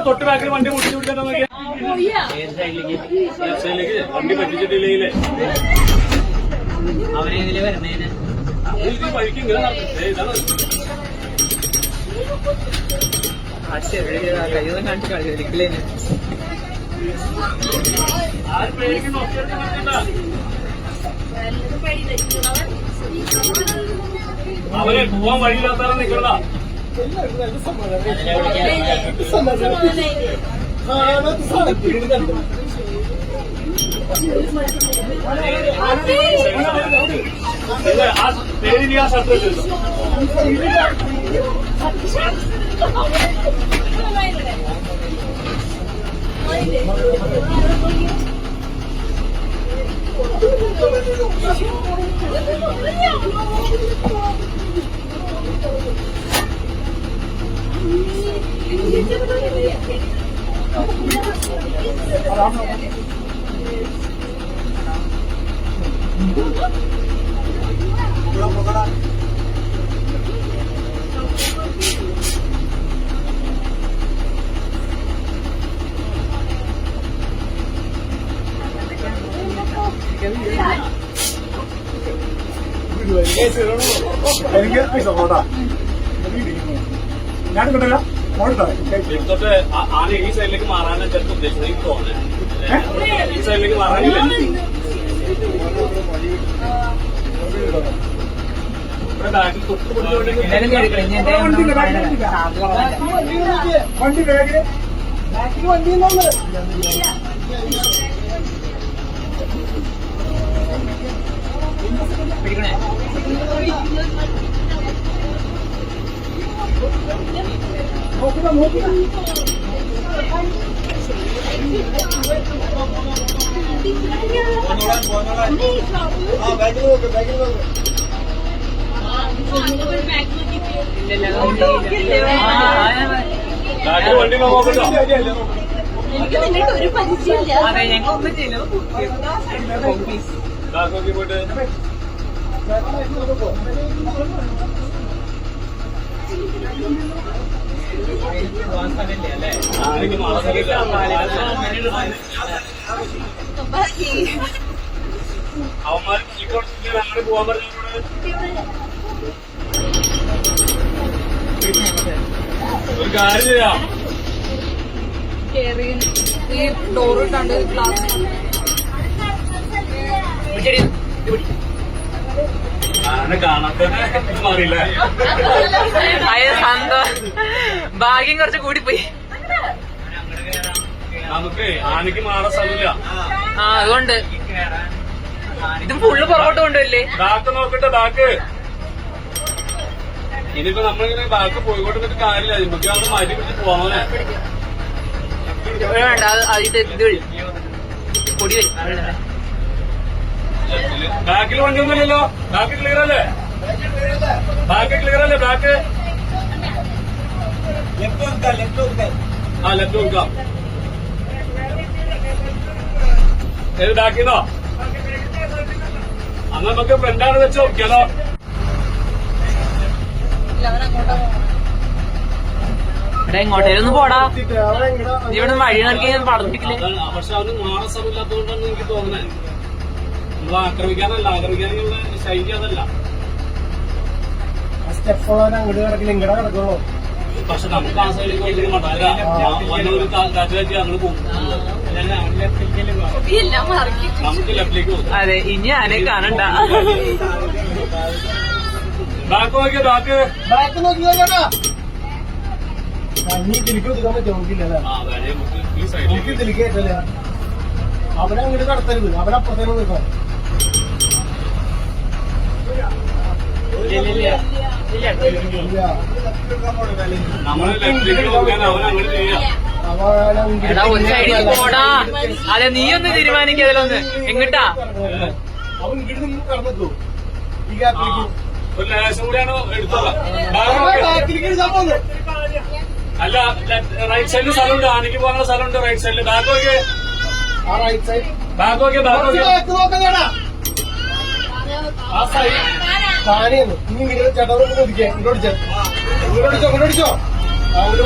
തൊട്ട് ബാക്കിൽ വണ്ടി മുട്ടിച്ചു വിട്ടാൽ വണ്ടി പറ്റിച്ചിട്ടില്ലേ അവനെ ഇതില് വരുന്നേന് വഴിക്ക് ഇങ്ങനെ കയ്യൊന്നും കാണിച്ച് കളിക്കലേന് അവരെ പോവാൻ വഴിയില്ലാത്ത നിൽക്കണ്ട പേര് നീ ആ ഷർട്ട് വെച്ചിരുന്നു എനിക്ക് പൈസ പോട്ടാ ഞാൻ കിട്ടില്ല തൊട്ട് ആന ഈ സൈഡിലേക്ക് മാറാനാണ് ചെറുപ്പം ഉദ്ദേശിച്ചത് എനിക്ക് തോന്നുന്നത് ഈ സൈഡിലേക്ക് മാറാനില്ല ബാക്കിൽ തൊട്ട് വണ്ടി ബാഗില് ബാക്കിൽ വണ്ടി പിടിക്കണേ നോക്കുക നോക്കുക ബാഗിൽ നോക്ക് ബാഗിൽ നോക്ക് വണ്ടി നോക്കട്ടോ എനിക്ക് നിന്നിട്ട് ഒരു പരിചയമില്ല. അതെ ഞങ്ങൾ ഒന്നും ചെയ്യല്ലോ പോയിട്ട് ആനയ്ക്ക് മാസമില്ല അവന്മാർ അങ്ങനെ പോവാൻ പറഞ്ഞോട് ഒരു കാര്യം ചെയ്യാം ഈ ഡോറ് ഇട്ടാണ്ട് ഗ്ലാസ് ആന കാണാത്ത മാറിയില്ല ഭാഗ്യം കുറച്ച് കൂടിപ്പോയി നമുക്ക് ആനയ്ക്ക് മാറാൻ സ്ഥലമില്ല അതുകൊണ്ട് ഇത് ഫുള്ള് പുറകോട്ട് കൊണ്ടുവരില്ലേ ബാക്ക് നോക്കട്ടെ ബാക്ക് ഇനിയിപ്പോ നമ്മളിങ്ങനെ ബാക്ക് പോയിക്കോട്ട് കാര്യമില്ല നമുക്ക് അത് മാറ്റി പിടിച്ച് പോവാനെ വേണ്ട ഇത് വഴി പൊടി വരും ബാക്കിൽ വണ്ടിയൊന്നുമില്ലല്ലോ ബാക്ക് ക്ലിയർ അല്ലേ ബാക്ക് ക്ലിയർ അല്ലേ ബാക്ക് ആ ലെഫ്റ്റ് കൊടുക്കാം ഏത് ബാക്കിന്നോ അന്ന് നമുക്ക് ഫ്രണ്ടാണ് വെച്ച് നോക്കിയാലോ ഇവിടെ എങ്ങോട്ടേലും പോടാ ഇവിടെ വഴി നോക്കി പടപ്പിക്കില്ലേ പക്ഷെ അവന് മാറാൻ സ്ഥലമില്ലാത്തതുകൊണ്ടാണ് എനിക്ക് തോന്നുന്നത് നമ്മൾ ആക്രമിക്കാനുള്ള ശൈലി അതല്ല സ്റ്റെപ്പ് അങ്ങോട്ട് കിടക്കില്ല ഇങ്ങടെ കിടക്കുള്ളൂ പക്ഷെ നമുക്ക് ആ സൈഡിലേക്ക് ഒരിക്കലും മട്ടാല വന്നൊരു കാറ്റ് കാറ്റി അങ്ങോട്ട് പോകും നമുക്ക് ലെഫ്റ്റിലേക്ക് പോകും അതെ ഇനി ആനെ കാണണ്ട ബാക്ക് നോക്കിയോ ബാക്ക് ബാക്ക് നോക്കിയോട്ടാ നീ തിരിക്ക് ഒതുക്കാൻ പറ്റുമോ നോക്കില്ലല്ലേ ഈ സൈഡിലേക്ക് തിരിക്കേറ്റല്ലേ അവനെ അങ്ങോട്ട് കടത്തരുത് അവനപ്പുറത്തേക്ക് നിൽക്കണം നമ്മള് ലെഫ്റ്റിലേക്ക് നോക്കാൻ അവൻ അങ്ങനെ ചെയ്യാം എടാ ഒരു സൈഡിൽ പോടാ അതെ നീ ഒന്ന് തീരുമാനിക്കുക അതിലൊന്ന് എങ്ങിട്ടാ അവൻ ഇങ്ങോട്ട് നിങ്ങൾ കടന്നെത്തോ ഈ ഗ്യാപ്പിലേക്ക് ഒരു ലേശം കൂടിയാണ് എടുത്തോളാം അല്ല റൈറ്റ് സൈഡിൽ സ്ഥലമുണ്ട് ആനയ്ക്ക് പോകാനുള്ള സ്ഥലമുണ്ട് റൈറ്റ് സൈഡിൽ ബാക്ക് നോക്കിയേ റൈറ്റ് സൈഡ് ബാക്ക് നോക്കിയേ ബാക്ക് നോക്കിയേ നോക്കണേടാ ആ സൈഡ് താനെയാണ് ഇനി നിങ്ങൾ ചേട്ടാ ഒതിക്കേ ഇങ്ങോട്ട് ഇങ്ങോട്ട് അടിച്ചോ ആ ഒരു